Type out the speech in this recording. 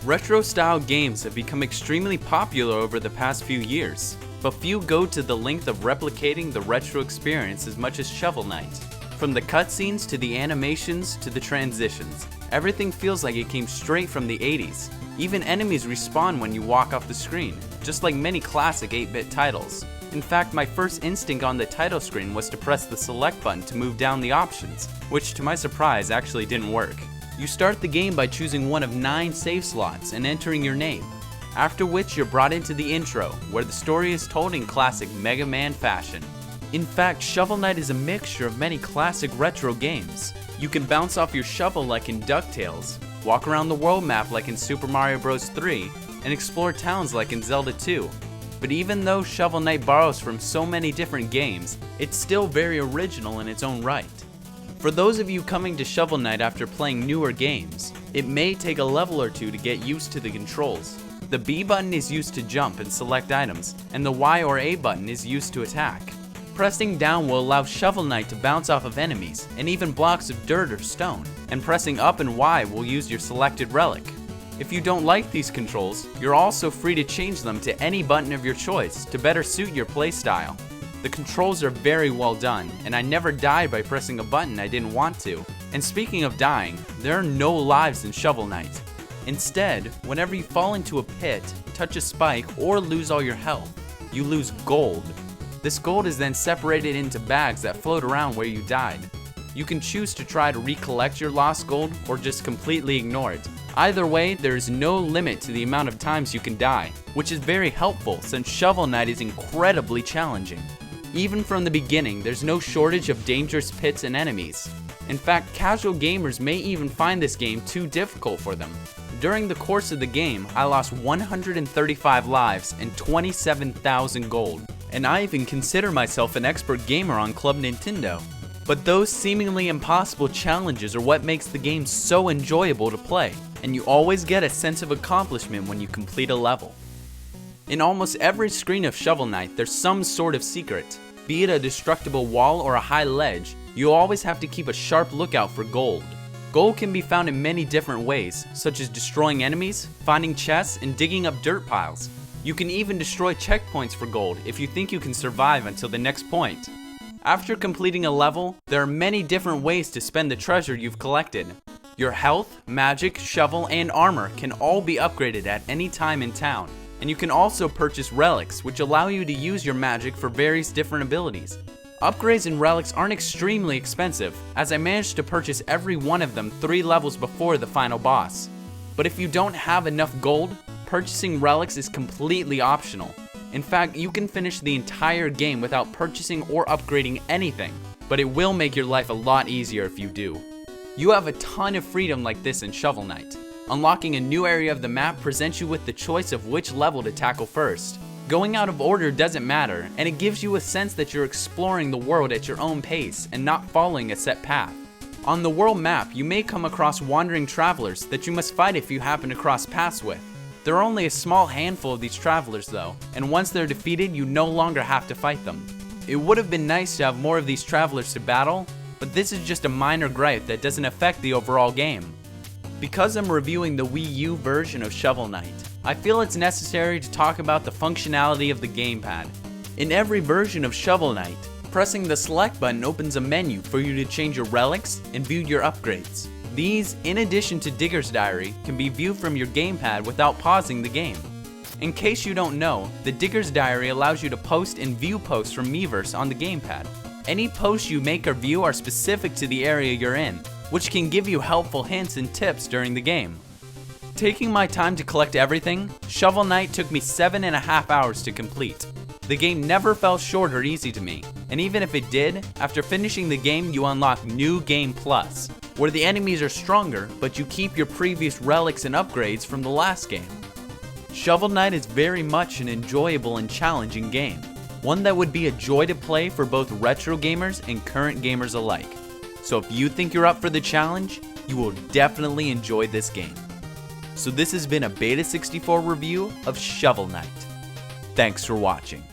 Retro-style games have become extremely popular over the past few years, but few go to the length of replicating the retro experience as much as Shovel Knight. From the cutscenes to the animations to the transitions, everything feels like it came straight from the 80s. Even enemies respawn when you walk off the screen, just like many classic 8-bit titles. In fact, my first instinct on the title screen was to press the select button to move down the options, which to my surprise actually didn't work. You start the game by choosing one of 9 save slots and entering your name, after which you're brought into the intro, where the story is told in classic Mega Man fashion. In fact, Shovel Knight is a mixture of many classic retro games. You can bounce off your shovel like in DuckTales, walk around the world map like in Super Mario Bros. 3, and explore towns like in Zelda 2. But even though Shovel Knight borrows from so many different games, it's still very original in its own right. For those of you coming to Shovel Knight after playing newer games, it may take a level or two to get used to the controls. The B button is used to jump and select items, and the Y or A button is used to attack. Pressing down will allow Shovel Knight to bounce off of enemies, and even blocks of dirt or stone, and pressing up and Y will use your selected relic. If you don't like these controls, you're also free to change them to any button of your choice to better suit your playstyle. The controls are very well done, and I never died by pressing a button I didn't want to. And speaking of dying, there are no lives in Shovel Knight. Instead, whenever you fall into a pit, touch a spike, or lose all your health, you lose gold. This gold is then separated into bags that float around where you died. You can choose to try to recollect your lost gold or just completely ignore it. Either way, there is no limit to the amount of times you can die, which is very helpful since Shovel Knight is incredibly challenging. Even from the beginning, there's no shortage of dangerous pits and enemies. In fact, casual gamers may even find this game too difficult for them. During the course of the game, I lost 135 lives and 27,000 gold, and I even consider myself an expert gamer on Club Nintendo. But those seemingly impossible challenges are what makes the game so enjoyable to play, and you always get a sense of accomplishment when you complete a level. In almost every screen of Shovel Knight, there's some sort of secret. Be it a destructible wall or a high ledge, you always have to keep a sharp lookout for gold. Gold can be found in many different ways, such as destroying enemies, finding chests, and digging up dirt piles. You can even destroy checkpoints for gold if you think you can survive until the next point. After completing a level, there are many different ways to spend the treasure you've collected. Your health, magic, shovel, and armor can all be upgraded at any time in town. And you can also purchase relics, which allow you to use your magic for various different abilities. Upgrades and relics aren't extremely expensive, as I managed to purchase every one of them 3 levels before the final boss. But if you don't have enough gold, purchasing relics is completely optional. In fact, you can finish the entire game without purchasing or upgrading anything, but it will make your life a lot easier if you do. You have a ton of freedom like this in Shovel Knight. Unlocking a new area of the map presents you with the choice of which level to tackle first. Going out of order doesn't matter, and it gives you a sense that you're exploring the world at your own pace and not following a set path. On the world map, you may come across wandering travelers that you must fight if you happen to cross paths with. There are only a small handful of these travelers though, and once they're defeated, you no longer have to fight them. It would have been nice to have more of these travelers to battle, but this is just a minor gripe that doesn't affect the overall game. Because I'm reviewing the Wii U version of Shovel Knight, I feel it's necessary to talk about the functionality of the gamepad. In every version of Shovel Knight, pressing the select button opens a menu for you to change your relics and view your upgrades. These, in addition to Digger's Diary, can be viewed from your gamepad without pausing the game. In case you don't know, the Digger's Diary allows you to post and view posts from Miiverse on the gamepad. Any posts you make or view are specific to the area you're in, which can give you helpful hints and tips during the game. Taking my time to collect everything, Shovel Knight took me 7.5 hours to complete. The game never felt short or easy to me, and even if it did, after finishing the game you unlock New Game Plus, where the enemies are stronger, but you keep your previous relics and upgrades from the last game. Shovel Knight is very much an enjoyable and challenging game, one that would be a joy to play for both retro gamers and current gamers alike. So if you think you're up for the challenge, you will definitely enjoy this game. So this has been a Beta64 review of Shovel Knight. Thanks for watching.